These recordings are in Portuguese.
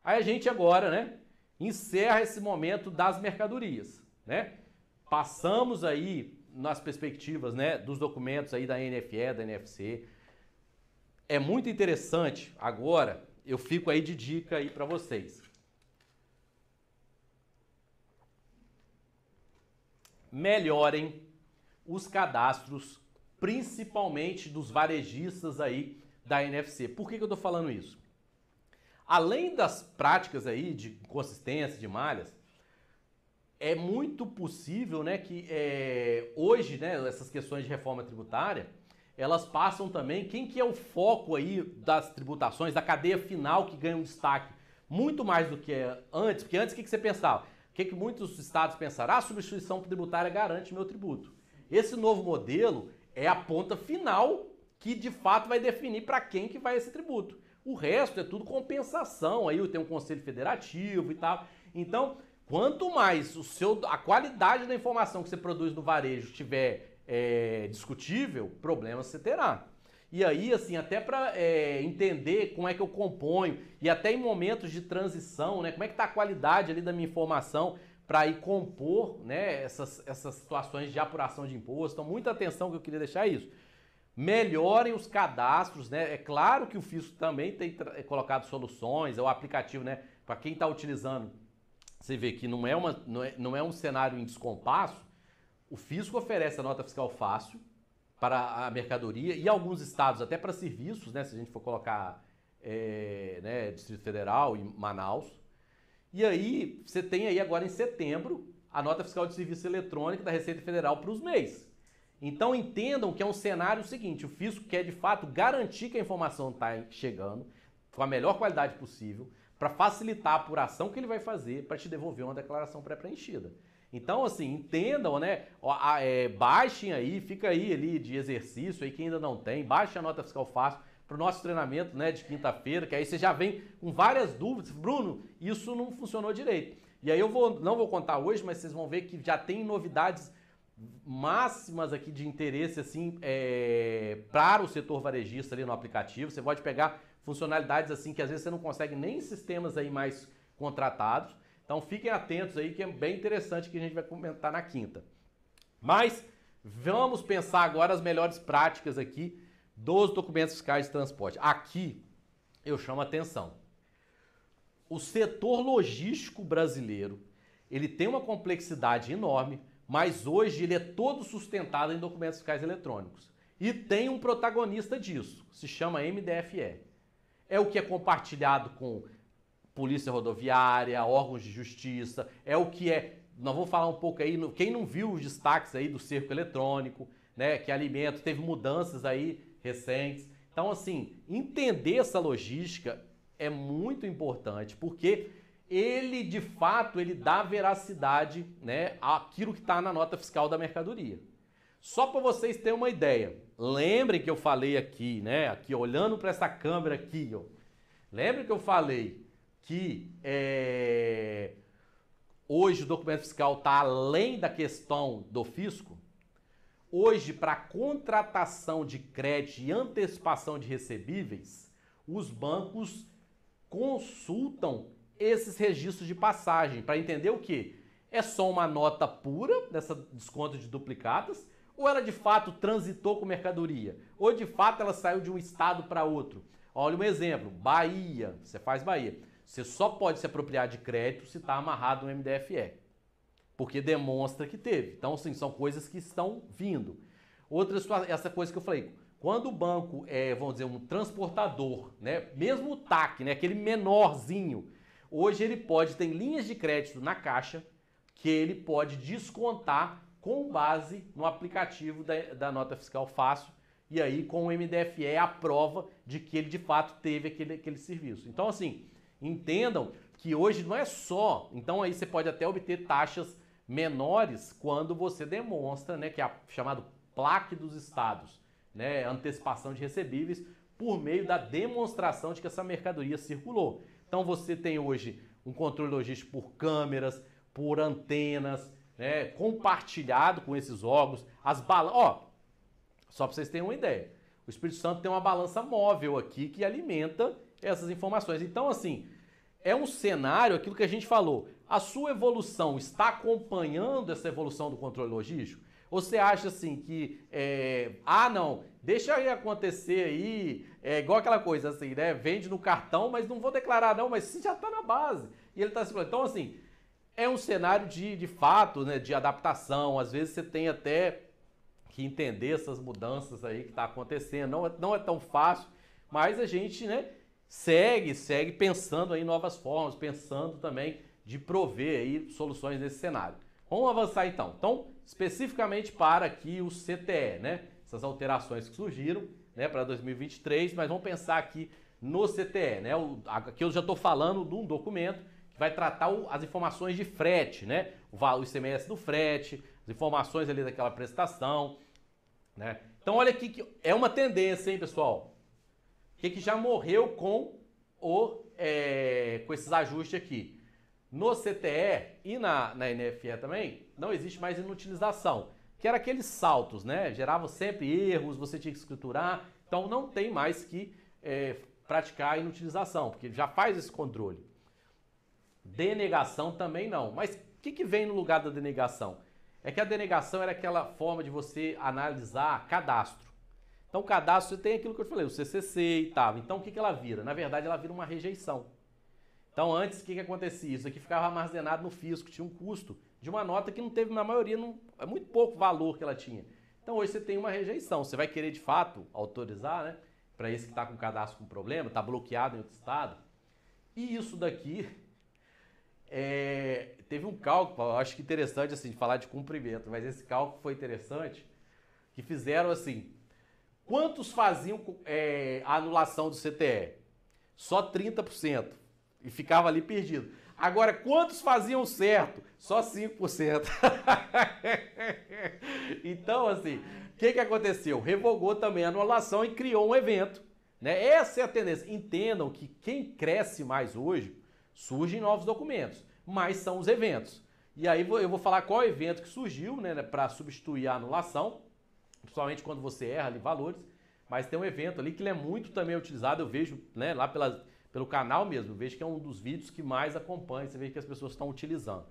Aí a gente agora, né, encerra esse momento das mercadorias, né? Passamos aí nas perspectivas, né, dos documentos aí da NFE, da NFC. É muito interessante, agora eu fico aí de dica aí para vocês. Melhorem os cadastros, principalmente dos varejistas aí da NFC. Por que eu tô falando isso? Além das práticas aí de consistência, de malhas, é muito possível, né, que hoje, né, essas questões de reforma tributária, elas passam também, quem que é o foco aí das tributações, da cadeia final que ganha um destaque muito mais do que antes, porque antes o que você pensava? O que muitos estados pensaram? A substituição tributária garante meu tributo. Esse novo modelo é a ponta final que de fato vai definir para quem que vai esse tributo. O resto é tudo compensação, aí tem um conselho federativo e tal. Então, quanto mais a qualidade da informação que você produz no varejo estiver discutível, problemas você terá. E aí, assim, até para entender como é que eu componho, e até em momentos de transição, né, como é que está a qualidade ali da minha informação para ir compor, né, essas situações de apuração de imposto. Então, muita atenção que eu queria deixar isso. Melhorem os cadastros, né? É claro que o fisco também tem colocado soluções, é o aplicativo, né? Para quem está utilizando, você vê que não é um cenário em descompasso. O fisco oferece a nota fiscal fácil para a mercadoria e alguns estados até para serviços, né? Se a gente for colocar né, Distrito Federal e Manaus. E aí você tem aí agora em setembro a nota fiscal de serviço eletrônico da Receita Federal para os MEIs. Então entendam que é um cenário seguinte, o fisco quer de fato garantir que a informação está chegando com a melhor qualidade possível para facilitar a apuração que ele vai fazer para te devolver uma declaração pré-preenchida. Então assim, entendam, né? Baixem aí, fica aí ali de exercício aí que ainda não tem, baixem a nota fiscal fácil para o nosso treinamento, né, de quinta-feira, que aí você já vem com várias dúvidas. Bruno, isso não funcionou direito. E aí não vou contar hoje, mas vocês vão ver que já tem novidades máximas aqui de interesse assim para o setor varejista ali no aplicativo. Você pode pegar funcionalidades assim que às vezes você não consegue nem em sistemas aí mais contratados. Então fiquem atentos aí que é bem interessante que a gente vai comentar na quinta. Mas vamos pensar agora as melhores práticas aqui dos documentos fiscais de transporte. Aqui eu chamo a atenção. O setor logístico brasileiro, ele tem uma complexidade enorme, mas hoje ele é todo sustentado em documentos fiscais eletrônicos. E tem um protagonista disso, se chama MDFE. É o que é compartilhado com polícia rodoviária, órgãos de justiça, é o que nós vamos falar um pouco aí, quem não viu os destaques aí do cerco eletrônico, né, que alimento, teve mudanças aí recentes. Então assim, entender essa logística é muito importante, porque ele, de fato, ele dá veracidade, né, àquilo que está na nota fiscal da mercadoria. Só para vocês terem uma ideia, lembrem que eu falei aqui, né, aqui olhando para essa câmera aqui, ó, lembrem que eu falei que hoje o documento fiscal está além da questão do fisco. Hoje, para contratação de crédito e antecipação de recebíveis, os bancos consultam esses registros de passagem para entender o que? É só uma nota pura dessa desconto de duplicatas ou ela de fato transitou com mercadoria? Ou de fato ela saiu de um estado para outro? Olha um exemplo, Bahia, você faz Bahia. Você só pode se apropriar de crédito se está amarrado no MDFE, porque demonstra que teve. Então, assim, são coisas que estão vindo. Outra situação, essa coisa que eu falei, quando o banco vamos dizer, um transportador, né, mesmo o TAC, né, aquele menorzinho, hoje ele pode ter linhas de crédito na Caixa que ele pode descontar com base no aplicativo da nota fiscal fácil e aí com o MDFE é a prova de que ele de fato teve aquele serviço. Então assim, entendam que hoje não é só, então aí você pode até obter taxas menores quando você demonstra, né, que é chamado PLAC dos estados, né, antecipação de recebíveis por meio da demonstração de que essa mercadoria circulou. Então você tem hoje um controle logístico por câmeras, por antenas, né, compartilhado com esses órgãos, as balanças, só para vocês terem uma ideia, o Espírito Santo tem uma balança móvel aqui que alimenta essas informações. Então assim, é um cenário, aquilo que a gente falou, a sua evolução está acompanhando essa evolução do controle logístico? Ou você acha assim que, não, deixa aí acontecer aí, igual aquela coisa assim, né? Vende no cartão, mas não vou declarar não, mas você já está na base. E ele está se falando. Então, assim, é um cenário de fato, né, de adaptação. Às vezes você tem até que entender essas mudanças aí que está acontecendo. Não é tão fácil, mas a gente, né, segue pensando aí em novas formas, pensando também de prover aí soluções nesse cenário. Vamos avançar então. Então, especificamente para aqui o CTE, né? Essas alterações que surgiram, né, para 2023, mas vamos pensar aqui no CTE, né? Aqui eu já estou falando de um documento que vai tratar as informações de frete, né? O ICMS do frete, as informações ali daquela prestação, né? Então olha aqui que é uma tendência, hein, pessoal? Que já morreu com esses ajustes aqui. No CTE e na NFE também, não existe mais inutilização, que era aqueles saltos, né? Gerava sempre erros, você tinha que escriturar, então não tem mais que praticar a inutilização, porque já faz esse controle. Denegação também não. Mas o que vem no lugar da denegação? É que a denegação era aquela forma de você analisar cadastro. Então, o cadastro tem aquilo que eu falei, o CCC e tal. Então, o que ela vira? Na verdade, ela vira uma rejeição. Então, antes, o que acontecia? Isso aqui ficava armazenado no fisco, tinha um custo de uma nota que não teve, na maioria, é muito pouco valor que ela tinha. Então, hoje você tem uma rejeição. Você vai querer, de fato, autorizar, né? Para esse que está com o cadastro com problema, está bloqueado em outro estado. E isso daqui, teve um cálculo, eu acho que interessante, assim, de falar de cumprimento, mas esse cálculo foi interessante, que fizeram assim, quantos faziam a anulação do CTE? Só 30%. E ficava ali perdido. Agora, quantos faziam certo? Só 5%. Então, assim, o que aconteceu? Revogou também a anulação e criou um evento, né? Essa é a tendência. Entendam que quem cresce mais hoje, surgem novos documentos, mas são os eventos. E aí eu vou falar qual evento que surgiu, né, para substituir a anulação, principalmente quando você erra ali valores, mas tem um evento ali que ele é muito também utilizado, eu vejo, né, lá pelo canal mesmo, eu vejo que é um dos vídeos que mais acompanha, você vê que as pessoas estão utilizando.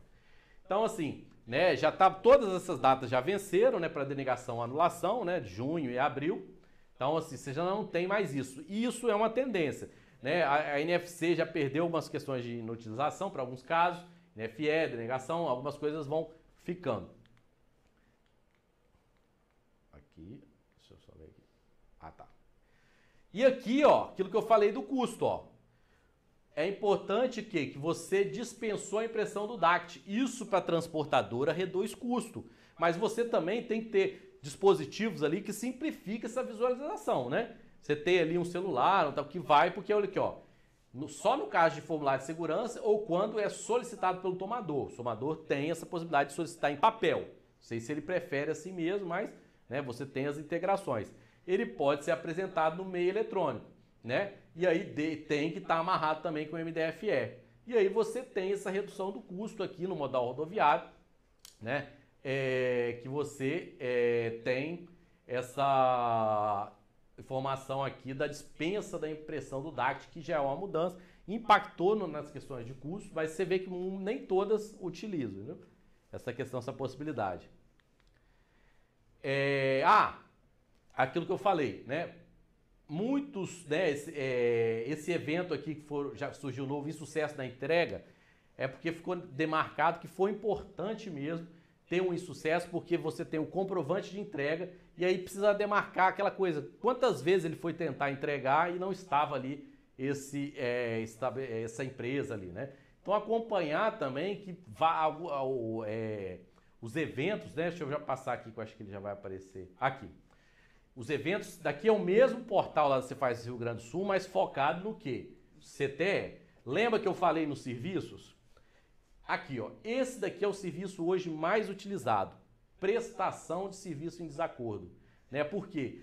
Então, assim, né, todas essas datas já venceram, né, para denegação e anulação, né, de junho e abril. Então, assim, você já não tem mais isso. E isso é uma tendência, né? A NFC já perdeu algumas questões de inutilização para alguns casos, NFE, denegação, algumas coisas vão ficando. Aqui, deixa eu só ver aqui. Ah, tá. E aqui, ó, aquilo que eu falei do custo, ó. É importante que você dispensou a impressão do DACT. Isso para a transportadora reduz custo. Mas você também tem que ter dispositivos ali que simplificam essa visualização, né? Você tem ali um celular, que vai, porque olha aqui, ó. Só no caso de formulário de segurança ou quando é solicitado pelo tomador. O tomador tem essa possibilidade de solicitar em papel. Não sei se ele prefere assim mesmo, mas, né, você tem as integrações. Ele pode ser apresentado no meio eletrônico, né? E aí tem que estar amarrado também com o MDFE. E aí você tem essa redução do custo aqui no modal rodoviário, né? Que você tem essa informação aqui da dispensa da impressão do DACT, que já é uma mudança, impactou nas questões de custo, mas você vê que nem todas utilizam, né? Essa questão, essa possibilidade. Aquilo que eu falei, né? Muitos, né, esse evento aqui que já surgiu novo, insucesso na entrega, é porque ficou demarcado que foi importante mesmo ter um insucesso, porque você tem o comprovante de entrega e aí precisa demarcar aquela coisa. Quantas vezes ele foi tentar entregar e não estava ali essa empresa ali, né? Então acompanhar também que os eventos, né? Deixa eu já passar aqui que eu acho que ele já vai aparecer aqui. Os eventos, daqui é o mesmo portal lá da Cefaz Rio Grande do Sul, mas focado no quê? CTE. Lembra que eu falei nos serviços? Aqui, ó. Esse daqui é o serviço hoje mais utilizado. Prestação de serviço em desacordo. Né? Porque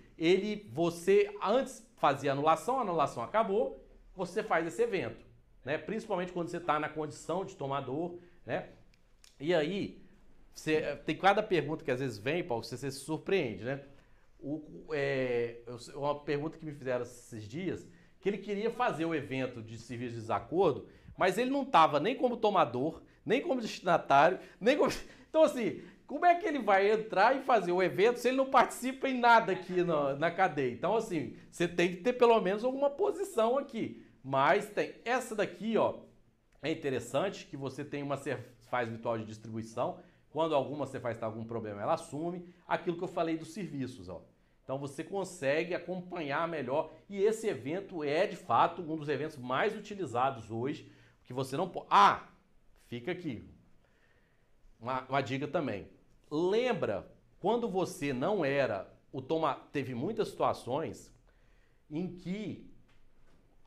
você antes fazia anulação, a anulação acabou, você faz esse evento. Né? Principalmente quando você está na condição de tomador. Né? E aí, tem cada pergunta que às vezes vem, Paulo, você se surpreende, né? Uma pergunta que me fizeram esses dias, que ele queria fazer o evento de serviço de desacordo, mas ele não estava nem como tomador, nem como destinatário, nem como... Então, assim, como é que ele vai entrar e fazer o evento se ele não participa em nada aqui na cadeia? Então, assim, você tem que ter pelo menos alguma posição aqui. Mas tem essa daqui, ó, é interessante que você tem uma faz virtual de distribuição. Quando alguma você faz algum problema, ela assume. Aquilo que eu falei dos serviços, ó. Então você consegue acompanhar melhor. E esse evento é, de fato, um dos eventos mais utilizados hoje. Que você não pode... Ah, fica aqui. Uma dica também. Lembra, quando você não era teve muitas situações em que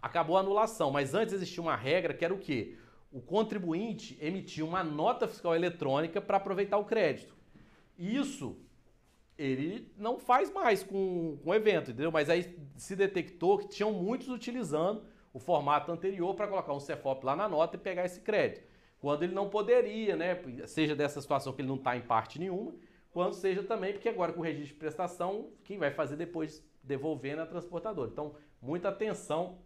acabou a anulação, mas antes existia uma regra que era o quê? O contribuinte emitia uma nota fiscal eletrônica para aproveitar o crédito. Isso ele não faz mais com o evento, entendeu? Mas aí se detectou que tinham muitos utilizando o formato anterior para colocar um CEFOP lá na nota e pegar esse crédito. Quando ele não poderia, né? Seja dessa situação que ele não está em parte nenhuma, quando seja também, porque agora com o registro de prestação, quem vai fazer depois devolver na transportadora. Então, muita atenção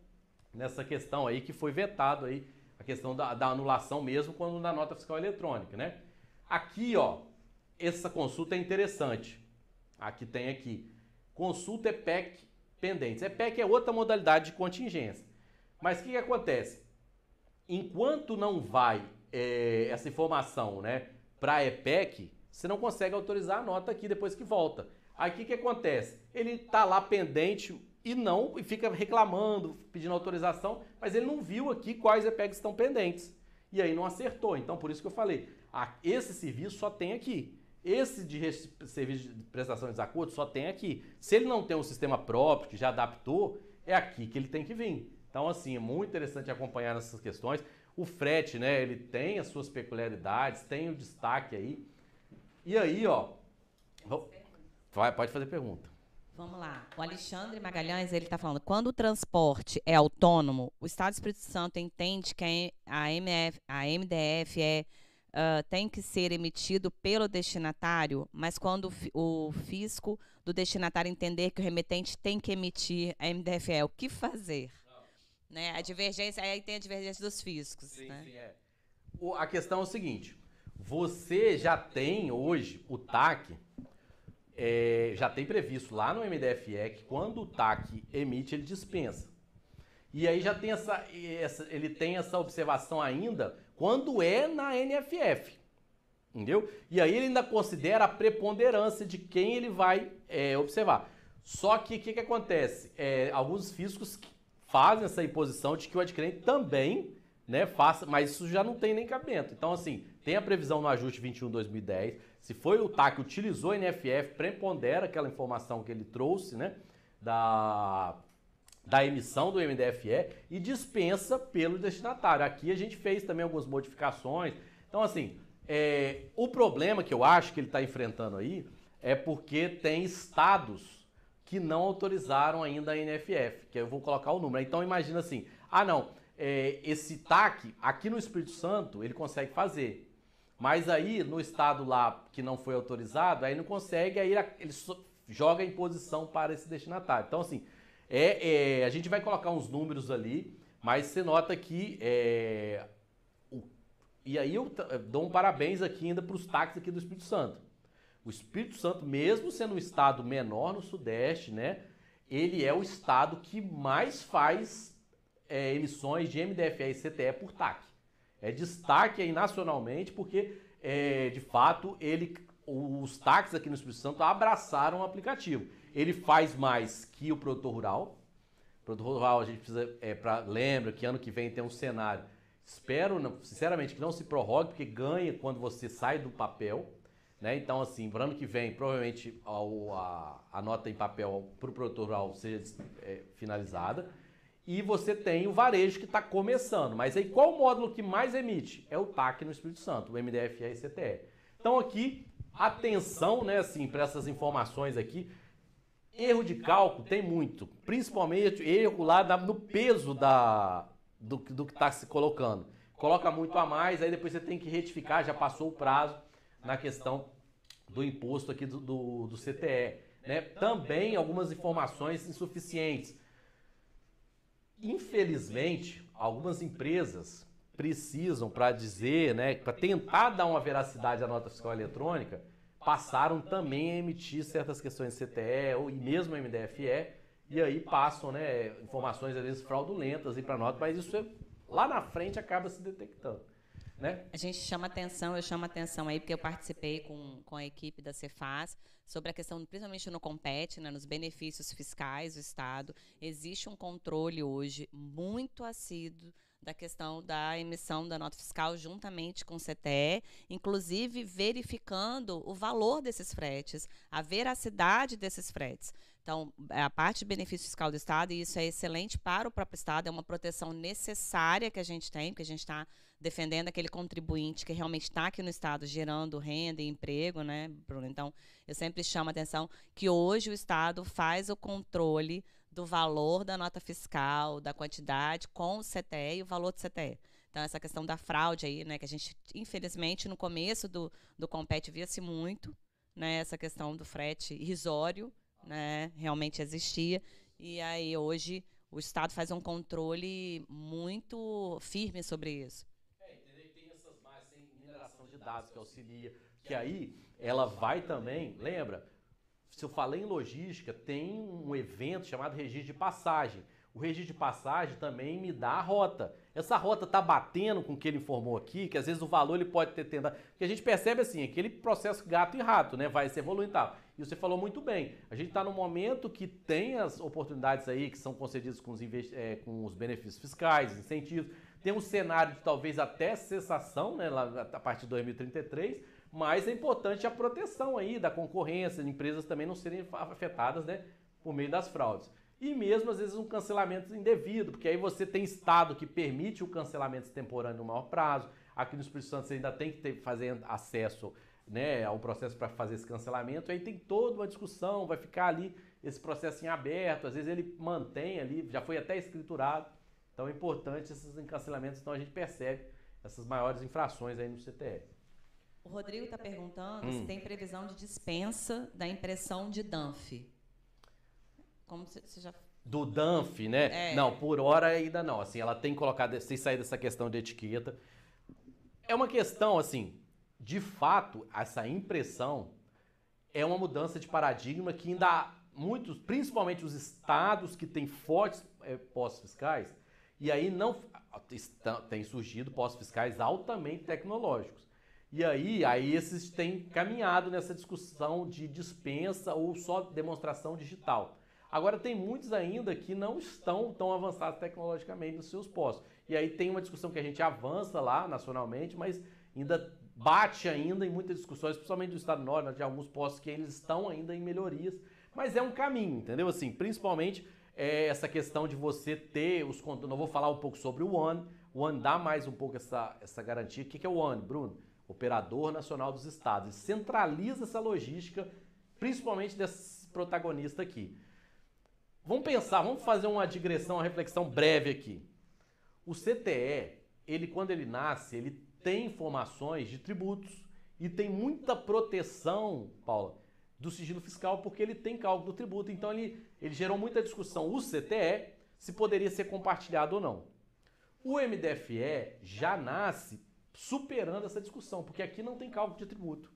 nessa questão aí que foi vetado aí, a questão da anulação mesmo quando na nota fiscal eletrônica, né? Aqui, ó, essa consulta é interessante. Aqui tem aqui, consulta EPEC pendentes. EPEC é outra modalidade de contingência. Mas o que acontece? Enquanto não vai essa informação, né, para a EPEC, você não consegue autorizar a nota aqui depois que volta. Aí o que acontece? Ele está lá pendente e fica reclamando, pedindo autorização, mas ele não viu aqui quais EPECs estão pendentes. E aí não acertou. Então, por isso que eu falei, esse serviço só tem aqui. Esse de serviço de prestação de desacordo só tem aqui. Se ele não tem um sistema próprio, que já adaptou, é aqui que ele tem que vir. Então, assim, é muito interessante acompanhar essas questões. O frete, né, ele tem as suas peculiaridades, tem o destaque aí. E aí, ó, pode fazer pergunta. Vamos lá. O Alexandre Magalhães, ele está falando, quando o transporte é autônomo, o Estado do Espírito Santo entende que a MDF tem que ser emitido pelo destinatário, mas quando o fisco do destinatário entender que o remetente tem que emitir a MDF, o que fazer? Né? A divergência, aí tem a divergência dos fiscos. Sim, né? sim, a questão é o seguinte, você já tem hoje o TAC, já tem previsto lá no MDFE que quando o TAC emite, ele dispensa. E aí já tem ele tem essa observação ainda quando é na NFF, entendeu? E aí ele ainda considera a preponderância de quem ele vai observar. Só que o que acontece? Alguns fiscos fazem essa imposição de que o adquirente também, né, faça, mas isso já não tem nem cabimento. Então, assim, tem a previsão no ajuste 21/2010. Se foi o TAC que utilizou a NFF, prepondera aquela informação que ele trouxe, né, da emissão do MDFE e dispensa pelo destinatário. Aqui a gente fez também algumas modificações. Então, assim, o problema que eu acho que ele está enfrentando aí é porque tem estados que não autorizaram ainda a NFF, que eu vou colocar o número. Então, imagina assim, esse TAC, aqui no Espírito Santo, ele consegue fazer. Mas aí, no estado lá que não foi autorizado, aí não consegue, aí ele joga a imposição para esse destinatário. Então, assim, a gente vai colocar uns números ali, mas você nota que... e aí eu dou um parabéns aqui ainda para os TACs aqui do Espírito Santo. O Espírito Santo, mesmo sendo um estado menor no Sudeste, né, ele é o estado que mais faz emissões de MDFE e CTE por TAC. É destaque aí nacionalmente porque, de fato, os TACs aqui no Espírito Santo abraçaram o aplicativo. Ele faz mais que o produtor rural. O produtor rural, a gente precisa, lembra que ano que vem tem um cenário. Espero, sinceramente, que não se prorrogue, porque ganha quando você sai do papel. Né? Então, assim, para o ano que vem, provavelmente a nota em papel para o produtor rural seja finalizada. E você tem o varejo que está começando. Mas aí qual o módulo que mais emite? É o TAC no Espírito Santo, o MDFE e CTE. Então aqui, atenção, né, assim, para essas informações aqui. Erro de cálculo tem muito. Principalmente erro lá no peso do que está se colocando. Coloca muito a mais, aí depois você tem que retificar, já passou o prazo na questão do imposto aqui do CTE. Né? Também algumas informações insuficientes. Infelizmente, algumas empresas precisam para dizer, né, para tentar dar uma veracidade à nota fiscal eletrônica, passaram também a emitir certas questões de CTE e mesmo MDFE, e aí passam, né, informações às vezes fraudulentas para a nota, mas isso lá na frente acaba se detectando. Né? A gente chama atenção, eu chamo atenção aí, porque eu participei com a equipe da Cefaz sobre a questão, principalmente no Compete, né, nos benefícios fiscais do Estado. Existe um controle hoje muito assíduo da questão da emissão da nota fiscal juntamente com o CTE, inclusive verificando o valor desses fretes, a veracidade desses fretes. Então, a parte de benefício fiscal do Estado, e isso é excelente para o próprio Estado, é uma proteção necessária que a gente tem, porque a gente está defendendo aquele contribuinte que realmente está aqui no Estado gerando renda e emprego, né, Bruno? Então, eu sempre chamo a atenção que hoje o Estado faz o controle do valor da nota fiscal, da quantidade com o CTE e o valor do CTE. Então, essa questão da fraude aí, né, que a gente, infelizmente, no começo do Compete via-se muito, né, essa questão do frete irrisório, né, realmente existia, e aí hoje o Estado faz um controle muito firme sobre isso. Entendeu? Tem essas mais sem mineração de dados que auxilia, que aí ela vai também, lembra, se eu falei em logística, tem um evento chamado registro de passagem. O registro de passagem também me dá a rota. Essa rota está batendo com o que ele informou aqui, que às vezes o valor ele pode ter tendado. Porque a gente percebe assim, aquele processo gato e rato, né? Vai se evoluindo e tal. E você falou muito bem. A gente está num momento que tem as oportunidades aí que são concedidas com os benefícios fiscais, incentivos. Tem um cenário de talvez até cessação, né? Lá, a partir de 2033. Mas é importante a proteção aí da concorrência, de empresas também não serem afetadas, né? Por meio das fraudes. E mesmo, às vezes, um cancelamento indevido, porque aí você tem estado que permite o cancelamento extemporâneo no maior prazo. Aqui no Espírito Santo você ainda tem que fazer acesso, né, ao processo para fazer esse cancelamento. Aí tem toda uma discussão, vai ficar ali esse processo em aberto. Às vezes ele mantém ali, já foi até escriturado. Então é importante esses cancelamentos, então a gente percebe essas maiores infrações aí no CTE. O Rodrigo está perguntando se tem previsão de dispensa da impressão de DANF. Como você já... Do DANF, né? Não, por hora ainda não. Assim, ela tem colocado, sem sair dessa questão de etiqueta. É uma questão, assim, de fato, essa impressão é uma mudança de paradigma que ainda há muitos, principalmente os estados que têm fortes postos fiscais, e aí não tem surgido postos fiscais altamente tecnológicos. E aí esses têm caminhado nessa discussão de dispensa ou só demonstração digital. Agora, tem muitos ainda que não estão tão avançados tecnologicamente nos seus postos. E aí tem uma discussão que a gente avança lá nacionalmente, mas ainda bate ainda em muitas discussões, principalmente do Estado do Norte, de alguns postos que eles estão ainda em melhorias. Mas é um caminho, entendeu? Assim, principalmente essa questão de você ter os controles. Eu vou falar um pouco sobre o ONE. O ONE dá mais um pouco essa garantia. O que é o ONE, Bruno? Operador Nacional dos Estados. Ele centraliza essa logística, principalmente desses protagonistas aqui. Vamos pensar, vamos fazer uma digressão, uma reflexão breve aqui. O CTE, quando ele nasce, ele tem informações de tributos e tem muita proteção, Paula, do sigilo fiscal, porque ele tem cálculo do tributo. Então ele gerou muita discussão, o CTE, se poderia ser compartilhado ou não. O MDFE já nasce superando essa discussão, porque aqui não tem cálculo de tributo,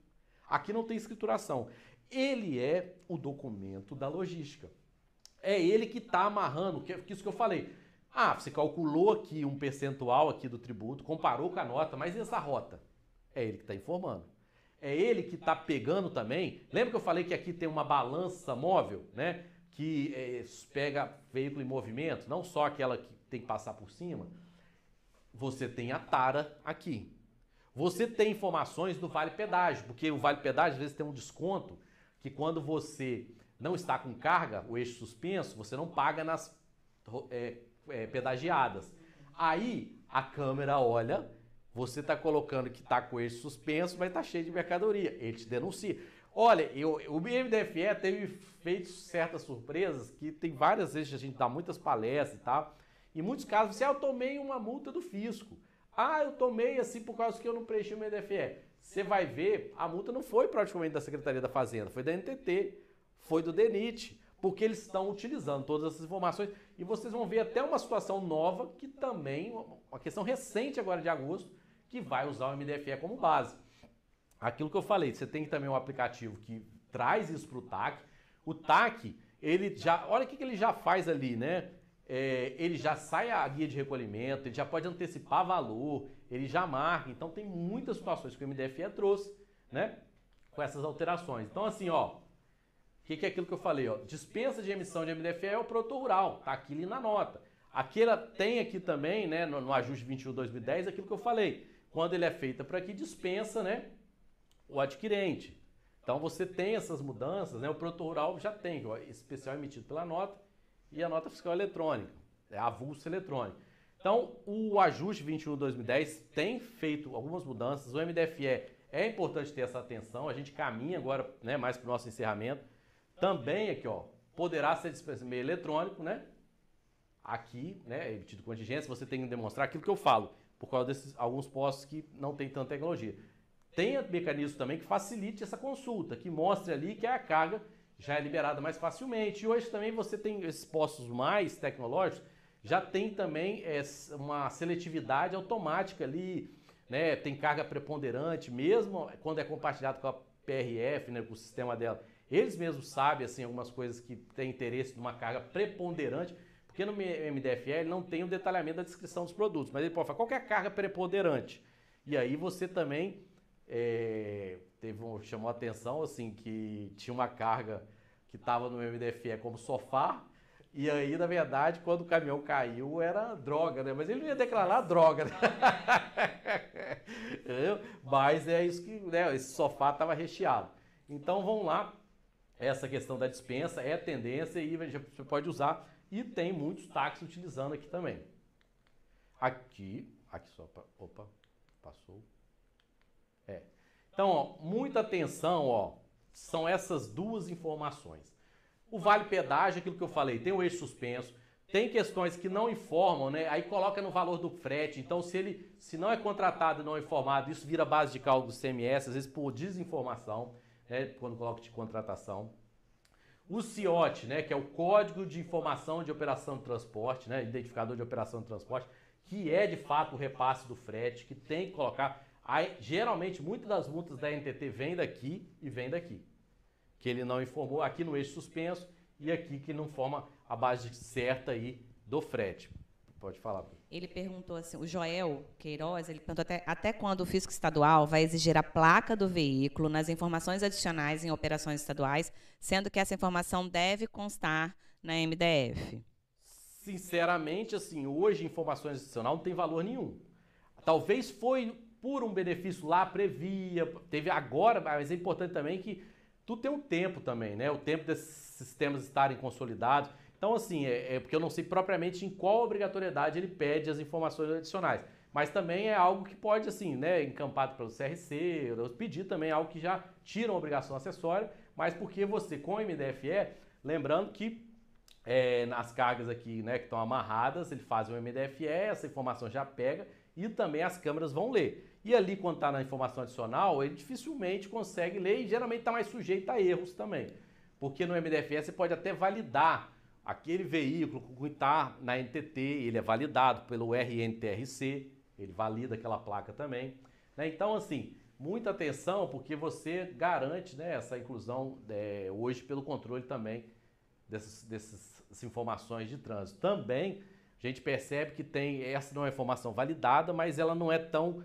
aqui não tem escrituração. Ele é o documento da logística. É ele que está amarrando, que é isso que eu falei. Ah, você calculou aqui um percentual aqui do tributo, comparou com a nota, mas e essa rota? É ele que está informando. É ele que está pegando também. Lembra que eu falei que aqui tem uma balança móvel, né? Que pega veículo em movimento, não só aquela que tem que passar por cima. Você tem a tara aqui. Você tem informações do Vale Pedágio, porque o Vale Pedágio às vezes tem um desconto que quando você não está com carga, o eixo suspenso, você não paga nas pedagiadas. Aí a câmera olha, você está colocando que está com o eixo suspenso, mas está cheio de mercadoria. Ele te denuncia. Olha, o MDFE teve feito certas surpresas, que tem várias vezes a gente dá muitas palestras e tal. Em muitos casos, eu tomei uma multa do fisco. Eu tomei assim por causa que eu não preenchi o MDFE. Você vai ver, a multa não foi praticamente da Secretaria da Fazenda, foi da NTT. Foi do DENIT. porque eles estão utilizando todas essas informações e vocês vão ver até uma situação nova que também, uma questão recente agora de agosto, que vai usar o MDFE como base. Aquilo que eu falei, você tem também um aplicativo que traz isso para o TAC. O TAC, ele já, olha o que ele já faz ali, né? Ele já sai a guia de recolhimento, ele já pode antecipar valor, ele já marca. Então tem muitas situações que o MDFE trouxe, né? Com essas alterações. Então assim, ó, o que é aquilo que eu falei? Ó? Dispensa de emissão de MDFE é o produtor rural, tá aqui ali na nota. Aqui ela tem aqui também, né, no ajuste 21/2010, aquilo que eu falei. Quando ele é feita por aqui, dispensa, né, o adquirente. Então você tem essas mudanças, né, o produtor rural já tem, ó, especial emitido pela nota e a nota fiscal eletrônica, avulso eletrônico. Então o ajuste 21/2010 tem feito algumas mudanças, o MDFE é importante ter essa atenção, a gente caminha agora, né, mais para o nosso encerramento. Também aqui, ó, poderá ser dispensado meio eletrônico, né? Aqui, né, emitido contingência, você tem que demonstrar aquilo que eu falo, por causa desses alguns postos que não tem tanta tecnologia. Tem mecanismo também que facilite essa consulta, que mostre ali que a carga já é liberada mais facilmente. E hoje também você tem esses postos mais tecnológicos, já tem também uma seletividade automática ali, né? Tem carga preponderante, mesmo quando é compartilhado com a PRF, né, com o sistema dela. Eles mesmos sabem assim, algumas coisas que têm interesse numa carga preponderante, porque no MDFE ele não tem o detalhamento da descrição dos produtos, mas ele pode falar qual que é a carga preponderante. E aí você também chamou a atenção assim, que tinha uma carga que estava no MDFE como sofá, e aí, na verdade, quando o caminhão caiu, era droga, né? Mas ele não ia declarar droga, né? Mas é isso que, né? Esse sofá estava recheado. Então, vamos lá. Essa questão da dispensa é tendência e você pode usar. E tem muitos táxis utilizando aqui também. Aqui só, opa, passou. Então, ó, muita atenção, ó, são essas duas informações. O vale pedágio, aquilo que eu falei, tem o eixo suspenso, tem questões que não informam, né? Aí coloca no valor do frete. Então, se não é contratado e não é informado, isso vira base de cálculo do CMS, às vezes por desinformação, né? Quando coloca de contratação. O CIOT, né? Que é o Código de Informação de Operação de Transporte, né? Identificador de Operação de Transporte, que é de fato o repasse do frete, que tem que colocar. Aí, geralmente, muitas das multas da NTT vêm daqui e vêm daqui. Que ele não informou aqui no eixo suspenso e aqui que não forma a base certa aí do frete. Pode falar. Ele perguntou assim, o Joel Queiroz, ele perguntou até quando o fisco estadual vai exigir a placa do veículo nas informações adicionais em operações estaduais, sendo que essa informação deve constar na MDF. Sinceramente, assim, hoje informações adicionais não tem valor nenhum. Talvez foi por um benefício lá, previa, teve agora, mas é importante também que tudo tem um tempo também, né? O tempo desses sistemas estarem consolidados. Então, assim, porque eu não sei propriamente em qual obrigatoriedade ele pede as informações adicionais. Mas também é algo que pode, assim, né, encampado pelo CRC, pedir também algo que já tira uma obrigação acessória, mas porque você, com o MDFE, lembrando que nas cargas aqui, né, que estão amarradas, ele faz o MDFE, essa informação já pega e também as câmeras vão ler. E ali, quando está na informação adicional, ele dificilmente consegue ler e geralmente está mais sujeito a erros também. Porque no MDFE você pode até validar aquele veículo que está na NTT, ele é validado pelo RNTRC, ele valida aquela placa também. Né? Então, assim, muita atenção porque você garante, né, essa inclusão hoje pelo controle também dessas informações de trânsito. Também a gente percebe que essa não é informação validada, mas ela não é tão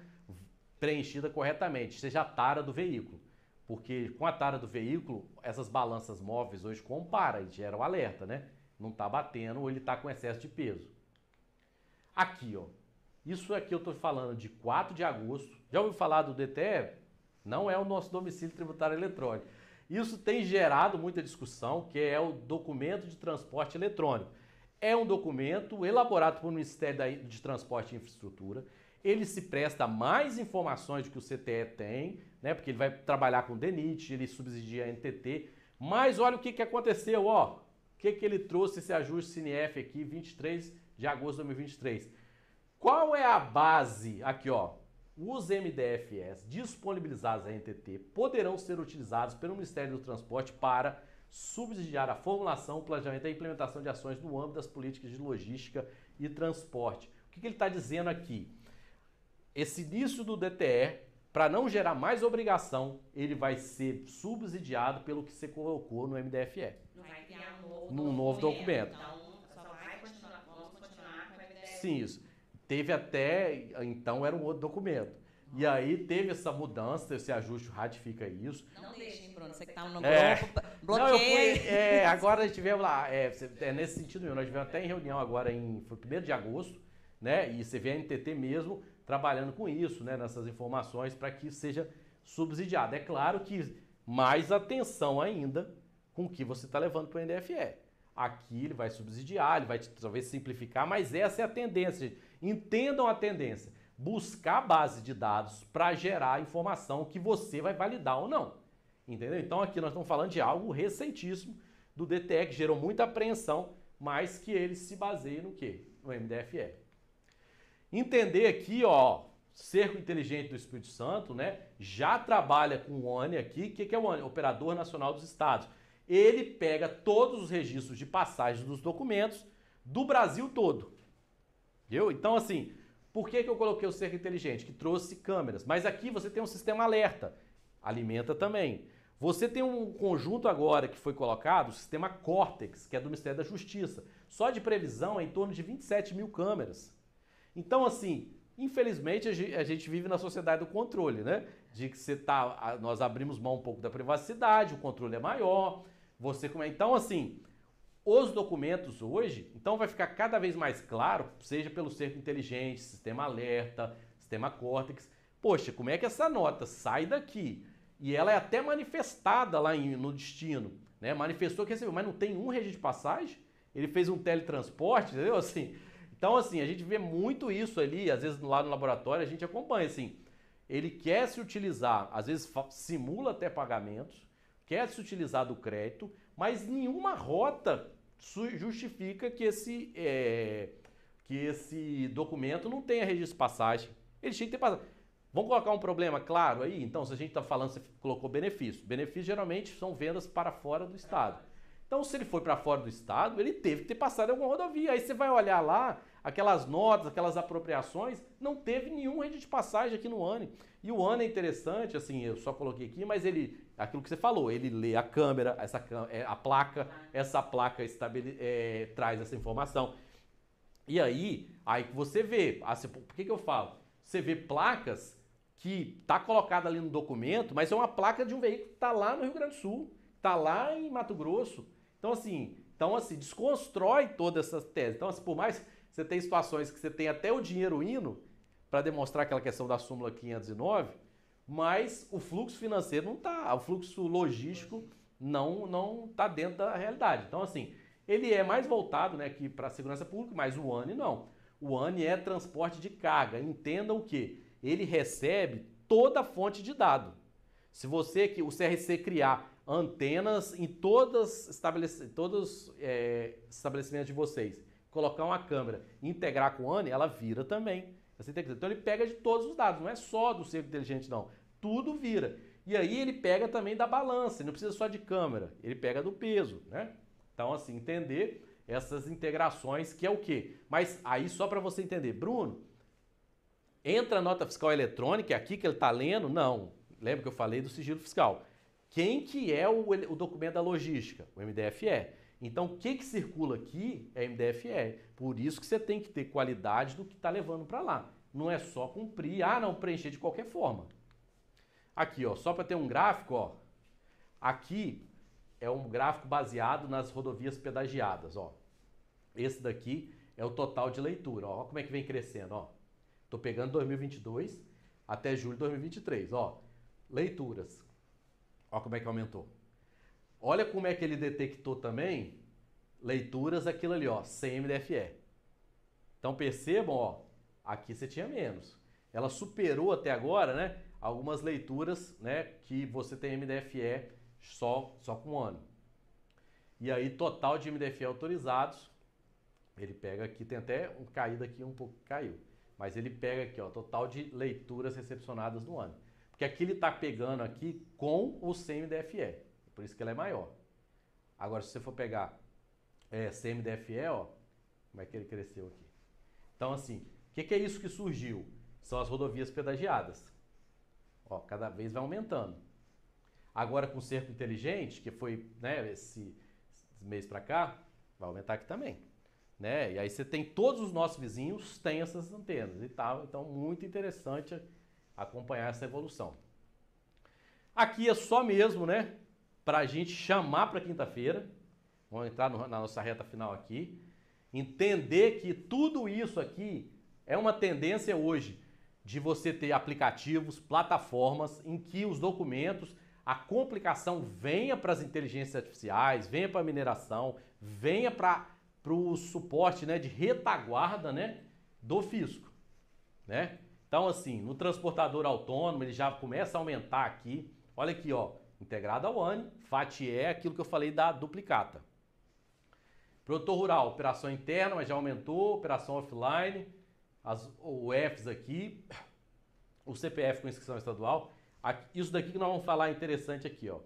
preenchida corretamente, seja a tara do veículo. Porque com a tara do veículo, essas balanças móveis hoje comparam e geram alerta, né? Não está batendo ou ele está com excesso de peso. Aqui, ó. Isso aqui eu estou falando de 4 de agosto. Já ouviu falar do DTE? Não é o nosso domicílio tributário eletrônico. Isso tem gerado muita discussão, que é o documento de transporte eletrônico. É um documento elaborado pelo Ministério de Transporte e Infraestrutura. Ele se presta a mais informações do que o CTE tem, né? Porque ele vai trabalhar com o DENIT, ele subsidia a NTT. Mas olha o que aconteceu, ó. O que ele trouxe esse ajuste CINEF aqui, 23 de agosto de 2023. Qual é a base? Aqui, ó. Os MDFs disponibilizados à NTT poderão ser utilizados pelo Ministério do Transporte para subsidiar a formulação, o planejamento e a implementação de ações no âmbito das políticas de logística e transporte. O que ele está dizendo aqui? Esse início do DTE, para não gerar mais obrigação, ele vai ser subsidiado pelo que você colocou no MDFE. Não vai criar um novo documento. Então, só vai continuar, vamos continuar com o MDF. Sim, isso. Teve até, então era um outro documento. E aí teve essa mudança, esse ajuste ratifica isso. Não deixem, Bruno, você que está no Não, grupo, eu bloqueia. fui, agora a gente veio lá, nesse sentido mesmo, nós tivemos até em reunião agora, foi 1º de agosto, né? E você vê a NTT mesmo trabalhando com isso, né? Nessas informações para que seja subsidiado. É claro que mais atenção ainda com o que você está levando para o NDFE. Aqui ele vai subsidiar, ele vai talvez simplificar, mas essa é a tendência. Entendam a tendência. Buscar base de dados para gerar informação que você vai validar ou não. Entendeu? Então aqui nós estamos falando de algo recentíssimo do DTE, que gerou muita apreensão, mas que ele se baseia no quê? No MDFE. Entender aqui, ó, Cerco Inteligente do Espírito Santo, né, já trabalha com o ONE aqui. O que é o ONE? Operador Nacional dos Estados. Ele pega todos os registros de passagem dos documentos do Brasil todo. Entendeu? Então, assim, por que eu coloquei o Cerco Inteligente? Que trouxe câmeras. Mas aqui você tem um sistema alerta. Alimenta também. Você tem um conjunto agora que foi colocado, o sistema Cortex, que é do Ministério da Justiça. Só de previsão é em torno de 27 mil câmeras. Então, assim, infelizmente a gente vive na sociedade do controle, né? De que nós abrimos mão um pouco da privacidade, o controle é maior. Então, assim, os documentos hoje, então vai ficar cada vez mais claro, seja pelo Cerco Inteligente, Sistema Alerta, Sistema Cortex. Poxa, como é que essa nota sai daqui? E ela é até manifestada lá no destino, né? Manifestou que recebeu, mas não tem um registro de passagem? Ele fez um teletransporte, entendeu? Assim, então, assim, a gente vê muito isso ali, às vezes lá no laboratório a gente acompanha, assim, ele quer se utilizar, às vezes simula até pagamentos, quer se utilizar do crédito, mas nenhuma rota justifica que esse documento não tenha registro de passagem. Ele tinha que ter passagem. Vamos colocar um problema claro aí? Então, se a gente está falando, você colocou benefício. Benefício geralmente são vendas para fora do estado. Então, se ele foi para fora do estado, ele teve que ter passado em alguma rodovia. Aí você vai olhar lá, aquelas notas, aquelas apropriações, não teve nenhum registro de passagem aqui no ANE. E o ANE é interessante, assim, eu só coloquei aqui, mas aquilo que você falou, ele lê a câmera, a placa, essa placa traz essa informação. E aí você vê, por que eu falo? Você vê placas que tá colocada ali no documento, mas é uma placa de um veículo que está lá no Rio Grande do Sul, está lá em Mato Grosso. Então, assim, desconstrói toda essa tese. Então, assim, por mais que você tenha situações que você tem até o dinheiro indo para demonstrar aquela questão da súmula 509, mas o fluxo financeiro não está, o fluxo logístico não está dentro da realidade. Então, assim, ele é mais voltado, né, aqui para a segurança pública, mas o ANE não. O ANE é transporte de carga. Entenda o quê? Ele recebe toda a fonte de dado. Se o CRC criar antenas em todos os estabelecimentos de vocês, colocar uma câmera e integrar com o ANE, ela vira também. Então ele pega de todos os dados, não é só do Cerco Inteligente não, tudo vira. E aí ele pega também da balança, ele não precisa só de câmera, ele pega do peso, né? Então, assim, entender essas integrações, que é o quê? Mas aí só para você entender, Bruno, entra a nota fiscal eletrônica, é aqui que ele está lendo? Não. Lembra que eu falei do sigilo fiscal? Quem que é o documento da logística? O MDFE. Então, o que circula aqui é MDFE. Por isso que você tem que ter qualidade do que está levando para lá. Não é só cumprir, não, preencher de qualquer forma. Aqui, ó, só para ter um gráfico, ó. Aqui é um gráfico baseado nas rodovias pedagiadas, ó. Esse daqui é o total de leitura, ó. Olha como é que vem crescendo, ó. Tô pegando 2022 até julho de 2023, ó. Leituras. Olha como é que aumentou. Olha como é que ele detectou também leituras aquilo ali, ó, sem MDFE. Então percebam, ó, aqui você tinha menos. Ela superou até agora, né, algumas leituras, né, que você tem MDFE só com um ano. E aí total de MDFE autorizados, ele pega aqui, tem até um caído aqui, um pouco caiu. Mas ele pega aqui, ó, total de leituras recepcionadas no ano. Porque aqui ele está pegando aqui com o sem MDFE. Por isso que ela é maior. Agora, se você for pegar CMDFE, ó, como é que ele cresceu aqui? Então, assim, o que é isso que surgiu? São as rodovias pedagiadas. Ó, cada vez vai aumentando. Agora, com o cerco inteligente, que foi, né, esse mês para cá, vai aumentar aqui também. Né? E aí você tem todos os nossos vizinhos têm essas antenas e tal. Então, muito interessante acompanhar essa evolução. Aqui é só mesmo, né, para a gente chamar para quinta-feira. Vamos entrar na nossa reta final aqui. Entender que tudo isso aqui é uma tendência hoje de você ter aplicativos, plataformas em que os documentos, a complicação venha para as inteligências artificiais, venha para a mineração, venha para o suporte, né, de retaguarda, né, do fisco. Né? Então, assim, no transportador autônomo, ele já começa a aumentar aqui. Olha aqui, ó, integrada ao ANI, FATE é aquilo que eu falei da duplicata. Produtor rural, operação interna, mas já aumentou, operação offline, as UFs aqui, o CPF com inscrição estadual. Isso daqui que nós vamos falar é interessante aqui, ó.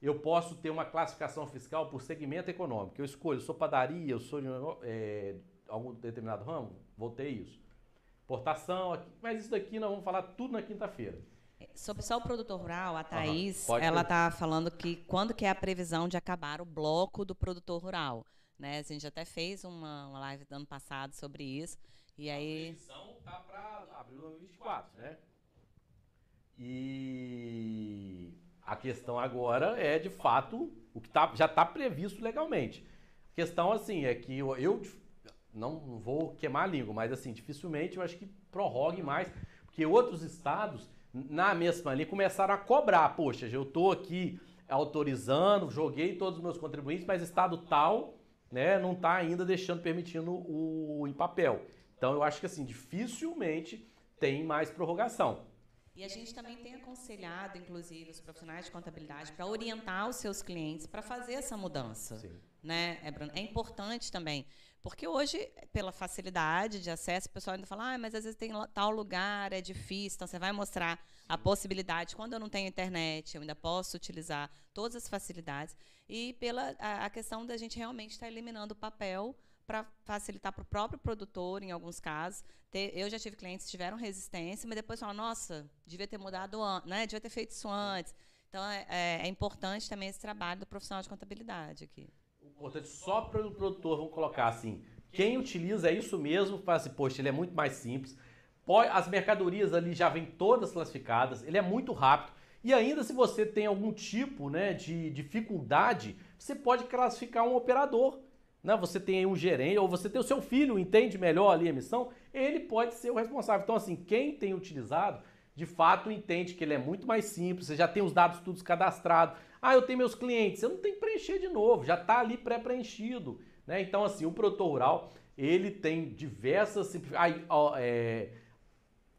Eu posso ter uma classificação fiscal por segmento econômico. Eu escolho, eu sou padaria, eu sou de algum determinado ramo, vou ter isso. Importação, mas isso daqui nós vamos falar tudo na quinta-feira. Sobre só o produtor rural, a Thaís, ela está falando que quando que é a previsão de acabar o bloco do produtor rural. Né? A gente até fez uma live do ano passado sobre isso. E aí... A previsão está para abril de 2024, né? E a questão agora é, de fato, o que já está previsto legalmente. A questão, assim, é que eu não vou queimar a língua, mas, assim, dificilmente eu acho que prorrogue mais, porque outros estados, na mesma linha, começaram a cobrar. Poxa, eu estou aqui autorizando, joguei todos os meus contribuintes, mas estado tal, né, não está ainda permitindo o em papel. Então, eu acho que, assim, dificilmente tem mais prorrogação. E a gente também tem aconselhado, inclusive, os profissionais de contabilidade para orientar os seus clientes para fazer essa mudança. Sim. Né, Bruno? É importante também, porque hoje, pela facilidade de acesso, o pessoal ainda fala, mas às vezes tem tal lugar, é difícil, então você vai mostrar a possibilidade. Quando eu não tenho internet, eu ainda posso utilizar todas as facilidades. E pela a questão da gente realmente estar eliminando o papel para facilitar para o próprio produtor, em alguns casos. Eu já tive clientes que tiveram resistência, mas depois falam, nossa, devia ter mudado antes, né? Devia ter feito isso antes. Então, é importante também esse trabalho do profissional de contabilidade aqui. Importante só para o produtor, vamos colocar assim, quem utiliza é isso mesmo, fala assim, poxa, ele é muito mais simples, as mercadorias ali já vêm todas classificadas, ele é muito rápido, e ainda se você tem algum tipo, né, de dificuldade, você pode classificar um operador. Né? Você tem aí um gerente, ou você tem o seu filho, entende melhor ali a emissão, ele pode ser o responsável. Então, assim, quem tem utilizado, de fato, entende que ele é muito mais simples, você já tem os dados todos cadastrados. Eu tenho meus clientes, você não tem que preencher de novo, já está ali pré-preenchido. Né? Então, assim, o produtor rural, ele tem diversas...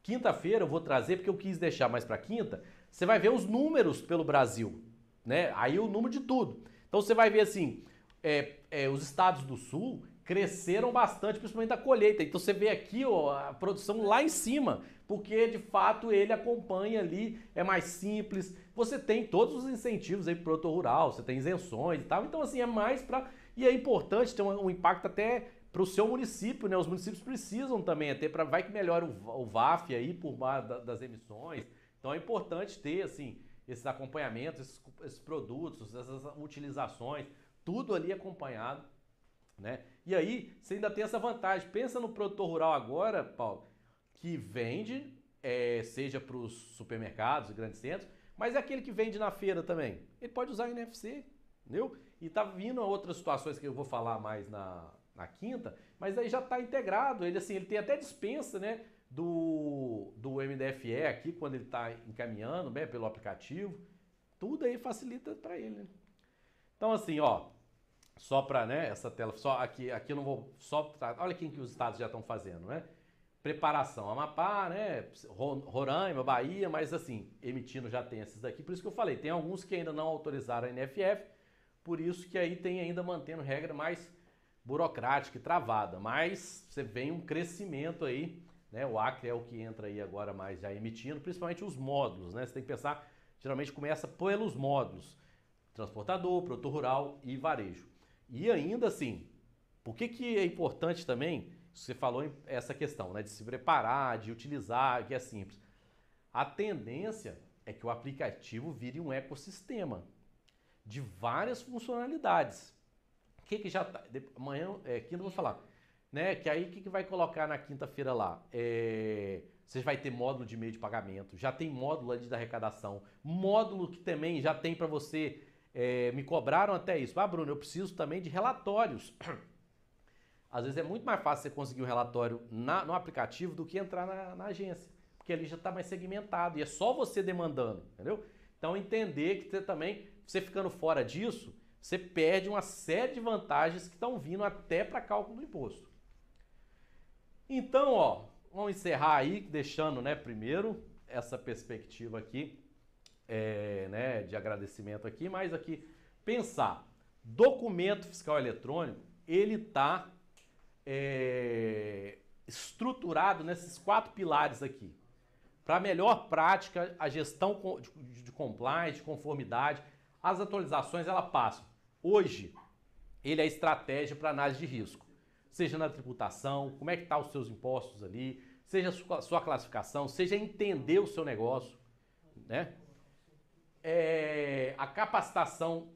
Quinta-feira eu vou trazer, porque eu quis deixar mais para quinta, você vai ver os números pelo Brasil. Né? Aí o número de tudo. Então, você vai ver assim... os estados do sul cresceram bastante, principalmente da colheita. Então você vê aqui a produção lá em cima, porque de fato ele acompanha ali, é mais simples. Você tem todos os incentivos aí para o produtor rural, você tem isenções e tal. Então assim, é mais para... E é importante ter um impacto até para o seu município, né? Os municípios precisam também ter, vai que melhora o VAF aí por das emissões. Então é importante ter assim, esses acompanhamentos, esses produtos, essas utilizações, tudo ali acompanhado, né? E aí, você ainda tem essa vantagem. Pensa no produtor rural agora, Paulo, que vende, seja para os supermercados e grandes centros, mas é aquele que vende na feira também. Ele pode usar o NFC, entendeu? E tá vindo outras situações que eu vou falar mais na quinta, mas aí já está integrado. Ele, assim, ele tem até dispensa, né, do MDFE aqui, quando ele está encaminhando, né, pelo aplicativo. Tudo aí facilita para ele, né? Então, assim, ó, só para, né, essa tela, só aqui eu não vou só, olha aqui que os estados já estão fazendo, né? Preparação, Amapá, né, Roraima, Bahia, mas assim, emitindo já tem esses daqui, por isso que eu falei, tem alguns que ainda não autorizaram a NFF, por isso que aí tem ainda mantendo regra mais burocrática e travada, mas você vê um crescimento aí, né, o Acre é o que entra aí agora mais já emitindo, principalmente os módulos, né, você tem que pensar, geralmente começa pelos módulos, transportador, produtor rural e varejo. E ainda assim, por que é importante também, você falou essa questão, né, de se preparar, de utilizar, que é simples. A tendência é que o aplicativo vire um ecossistema de várias funcionalidades. O que já tá, amanhã, quinta eu vou falar, né, que aí o que vai colocar na quinta-feira lá? Você vai ter módulo de meio de pagamento, já tem módulo ali da arrecadação, módulo que também já tem para você, me cobraram até isso. Bruno, eu preciso também de relatórios. Às vezes é muito mais fácil você conseguir um relatório no aplicativo do que entrar na agência, porque ali já está mais segmentado e é só você demandando, entendeu? Então entender que você ficando fora disso, você perde uma série de vantagens que estão vindo até para cálculo do imposto. Então, vamos encerrar aí, deixando, né, primeiro essa perspectiva aqui, né, de agradecimento aqui, mas aqui pensar, documento fiscal eletrônico, ele está estruturado nesses 4 pilares aqui. Para melhor prática, a gestão de compliance, de conformidade, as atualizações elas passam. Hoje, ele é estratégia para análise de risco, seja na tributação, como é que estão os seus impostos ali, seja a sua classificação, seja entender o seu negócio, né? A capacitação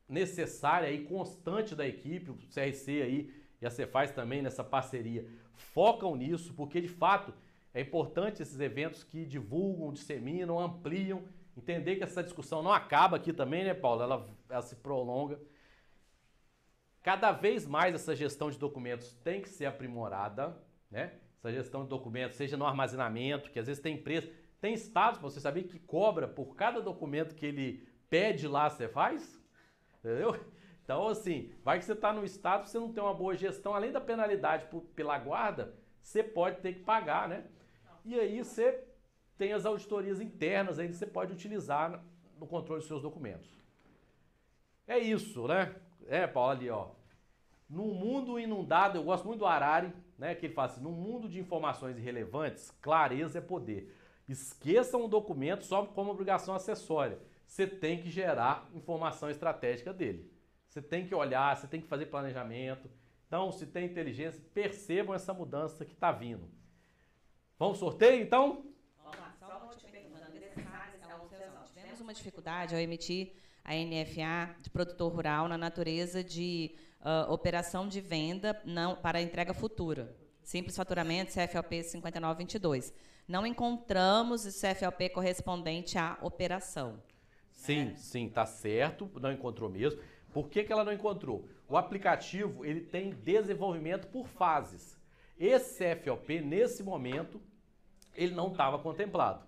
necessária e constante da equipe, o CRC aí e a Cefaz também nessa parceria focam nisso, porque de fato é importante esses eventos que divulgam, disseminam, ampliam, entender que essa discussão não acaba aqui também, né, Paulo? Ela se prolonga. Cada vez mais essa gestão de documentos tem que ser aprimorada, né? Essa gestão de documentos, seja no armazenamento, que às vezes tem empresa, tem estados, você sabia, que cobra por cada documento que ele pede lá, você faz? Entendeu? Então, assim, vai que você está no estado, você não tem uma boa gestão, além da penalidade pela guarda, você pode ter que pagar, né? E aí você tem as auditorias internas aí que você pode utilizar no controle dos seus documentos. É isso, né? Paulo, ali, num mundo inundado, eu gosto muito do Harari, né? Que ele fala assim, num mundo de informações irrelevantes, clareza é poder. Esqueçam o documento só como obrigação acessória. Você tem que gerar informação estratégica dele. Você tem que olhar, você tem que fazer planejamento. Então, se tem inteligência, percebam essa mudança que está vindo. Vamos sorteio, então? Vamos lá, só uma tivemos uma dificuldade ao emitir a NFA de produtor rural na natureza de operação de venda para entrega futura. Simples faturamento, CFOP 5922. Não encontramos o CFOP correspondente à operação. Sim, sim, tá certo, não encontrou mesmo. Por que ela não encontrou? O aplicativo ele tem desenvolvimento por fases. Esse CFOP, nesse momento, ele não estava contemplado.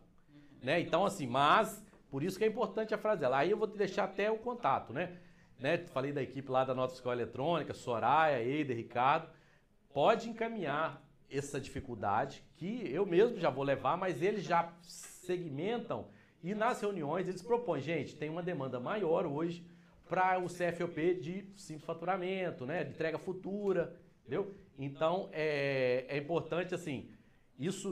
Né? Então, assim, mas, por isso que é importante a frase dela. Aí eu vou te deixar até o contato, né? Falei da equipe lá da Nota Fiscal Eletrônica, Soraya, Eider, Ricardo. Pode encaminhar essa dificuldade, que eu mesmo já vou levar, mas eles já segmentam e nas reuniões eles propõem, gente, tem uma demanda maior hoje para o CFOP de simples faturamento, né, de entrega futura, entendeu? Então, é importante, assim, isso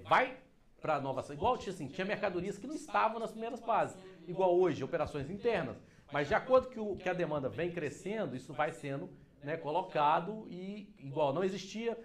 vai para a nova... Igual assim, tinha mercadorias que não estavam nas primeiras fases, igual hoje, operações internas, mas de acordo que a demanda vem crescendo, isso vai sendo, né, colocado e, igual, não existia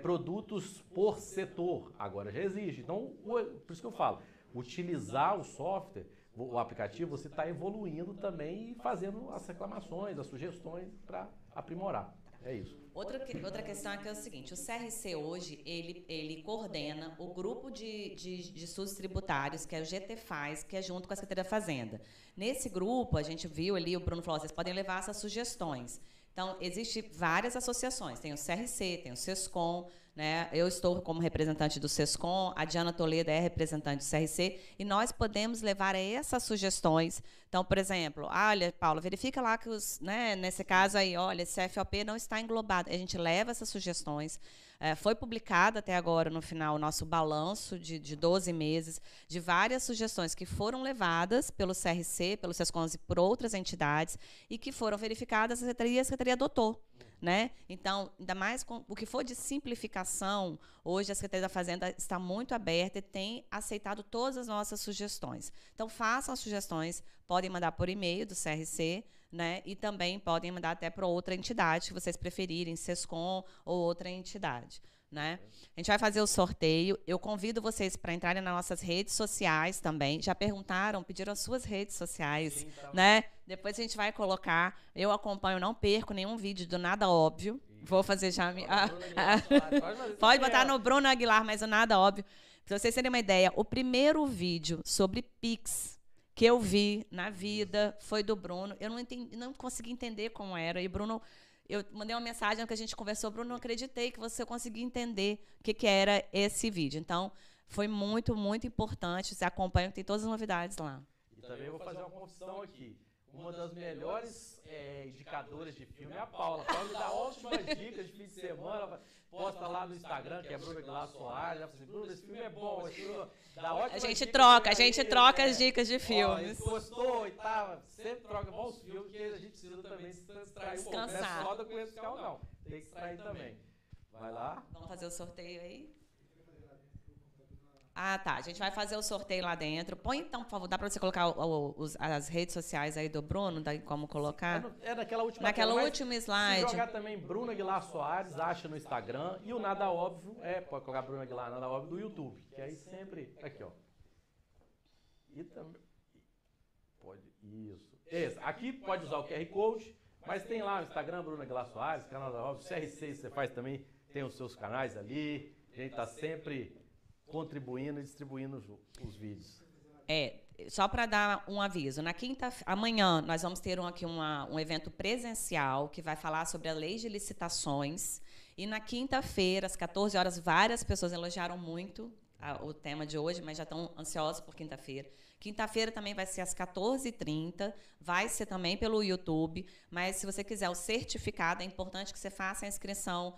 produtos por setor, agora já existe. Então, por isso que eu falo, utilizar o software, o aplicativo, você está evoluindo também e fazendo as reclamações, as sugestões para aprimorar. É isso. Outra questão é o seguinte, o CRC hoje, ele coordena o grupo de estudos tributários, que é o GTFaz, que é junto com a Secretaria da Fazenda. Nesse grupo, a gente viu ali, o Bruno falou, vocês podem levar essas sugestões. Então, existem várias associações, tem o CRC, tem o SESCOM, né? Eu estou como representante do SESCOM, a Diana Toledo é representante do CRC, e nós podemos levar essas sugestões. Então, por exemplo, olha, Paulo, verifica lá que nesse caso aí, olha, esse CFOP não está englobado. A gente leva essas sugestões, Foi publicado até agora, no final, o nosso balanço de 12 meses, de várias sugestões que foram levadas pelo CRC, pelo SESCONS e por outras entidades, e que foram verificadas, a Secretaria adotou. Né? Então, ainda mais com o que for de simplificação, hoje a Secretaria da Fazenda está muito aberta e tem aceitado todas as nossas sugestões. Então, façam as sugestões, podem mandar por e-mail do CRC, né? E também podem mandar até para outra entidade, se vocês preferirem, SESCOM ou outra entidade. Né? A gente vai fazer o sorteio. Eu convido vocês para entrarem nas nossas redes sociais também. Já perguntaram, pediram as suas redes sociais. Sim, tá. Né? Depois a gente vai colocar. Eu acompanho, não perco nenhum vídeo do Nada Óbvio. Isso. Vou fazer já. Pode botar no Bruno Aguilar, mas o Nada Óbvio. Para vocês terem uma ideia, o primeiro vídeo sobre Pix que eu vi na vida foi do Bruno. Eu não consegui entender como era. E Bruno. Eu mandei uma mensagem que a gente conversou, Bruno, não acreditei que você conseguia entender o que era esse vídeo. Então, foi muito, muito importante. Você acompanha, tem todas as novidades lá. E também eu vou fazer uma confissão aqui. Uma das melhores indicadoras de filme é a Paula. A Paula me dá ótimas dicas de fim de semana, posta lá no Instagram, que é Bruna Aguilar Soares. Ela fala assim, Bruno, esse filme é bom. A gente troca as dicas de filmes. Gostou e tal, sempre troca bons filmes, porque a gente precisa também se distrair um pouco. Não é só da Conheço Fiscal, não. Tem que distrair também. Vai lá. Vamos fazer o sorteio aí? Ah, tá. A gente vai fazer o sorteio lá dentro. Põe, então, por favor, dá para você colocar as redes sociais aí do Bruno, daí como colocar? Naquela última última slide. Se jogar também Bruno Aguilar Soares, acha no Instagram. E o Nada Óbvio, pode colocar Bruno Aguilar Nada Óbvio do YouTube. Que aí sempre... Aqui, ó. E também... Isso. Aqui pode usar o QR Code, mas tem lá o Instagram, Bruno Aguilar Soares, canal da Óbvio. CRC você faz também, tem os seus canais ali. A gente tá sempre... contribuindo e distribuindo os vídeos. Só para dar um aviso, amanhã nós vamos ter um evento presencial que vai falar sobre a lei de licitações, e na quinta-feira, às 14 horas, várias pessoas elogiaram muito o tema de hoje, mas já estão ansiosos por quinta-feira. Quinta-feira também vai ser às 14h30, vai ser também pelo YouTube, mas se você quiser o certificado, é importante que você faça a inscrição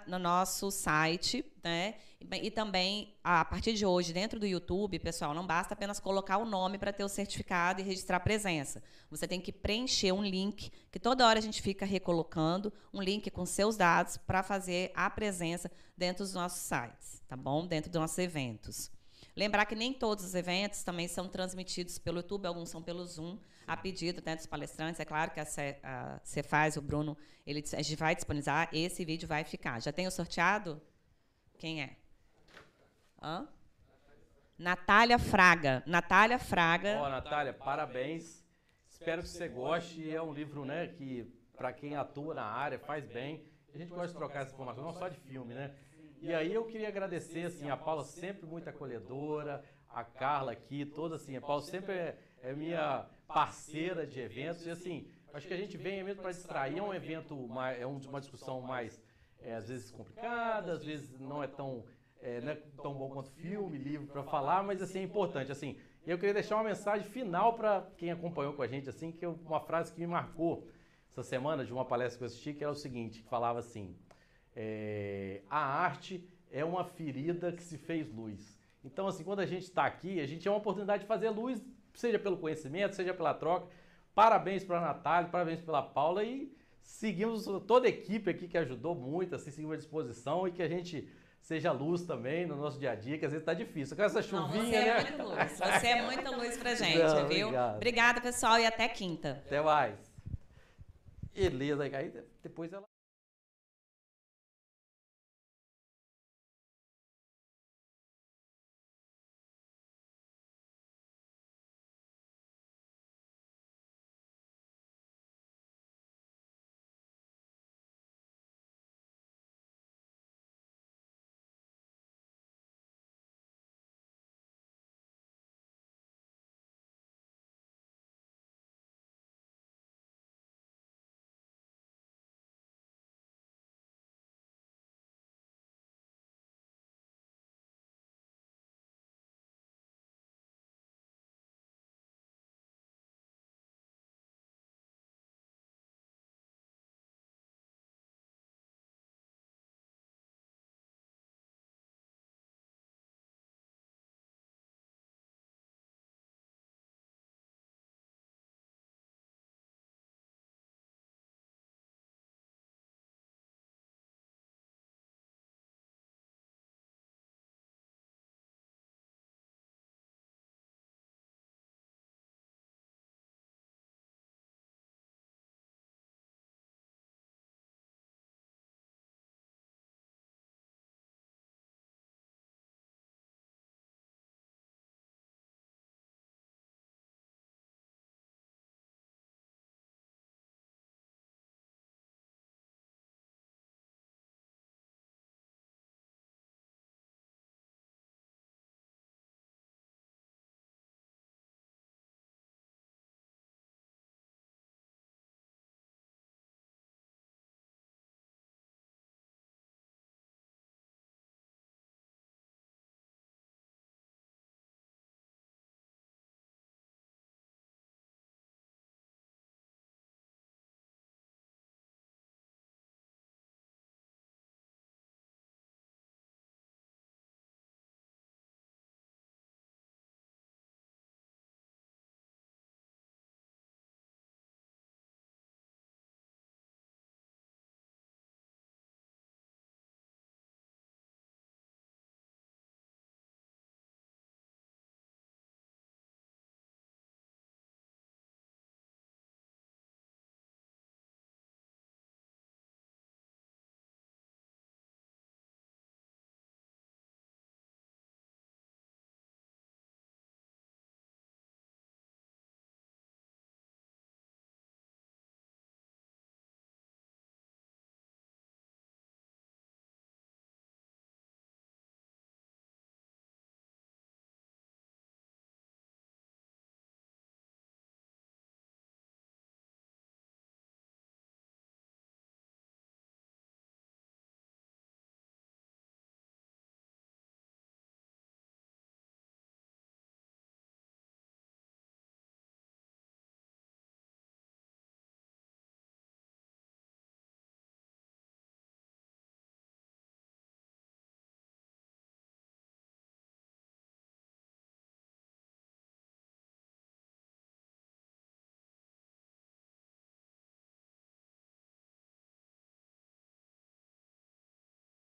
no nosso site, né? E também, a partir de hoje, dentro do YouTube, pessoal, não basta apenas colocar o nome para ter o certificado e registrar a presença. Você tem que preencher um link, que toda hora a gente fica recolocando, um link com seus dados para fazer a presença dentro dos nossos sites, tá bom? Dentro dos nossos eventos. Lembrar que nem todos os eventos também são transmitidos pelo YouTube, alguns são pelo Zoom, a pedido, né, dos palestrantes. É claro que a Cefaz, o Bruno, a gente vai disponibilizar, esse vídeo vai ficar. Já tem o sorteado? Quem é? Natália Fraga. Natália Fraga. Natália, parabéns. Espero que você goste. É um livro, né, que, para quem atua na área, faz bem. A gente gosta de trocar essa informação, não só de filme, né? E aí eu queria agradecer, assim, a Paula sempre muito acolhedora, a Carla aqui, toda assim, a Paula sempre é minha parceira de eventos, e assim, acho que a gente vem mesmo para distrair, é um evento, uma discussão mais, às vezes complicada, às vezes não é tão bom quanto filme, livro para falar, mas assim, é importante, assim, eu queria deixar uma mensagem final para quem acompanhou com a gente, assim, que é uma frase que me marcou essa semana, de uma palestra que eu assisti, que era o seguinte, que falava assim, a arte é uma ferida que se fez luz. Então, assim, quando a gente está aqui, a gente é uma oportunidade de fazer luz, seja pelo conhecimento, seja pela troca. Parabéns para a Natália, parabéns pela Paula e seguimos toda a equipe aqui que ajudou muito, assim, seguimos à disposição e que a gente seja luz também no nosso dia a dia, que às vezes está difícil. Com essa chuvinha, né? Você é muito luz, você é muita luz pra gente, viu? Obrigado. Obrigada, pessoal, e até quinta. Até mais. Beleza, aí depois ela...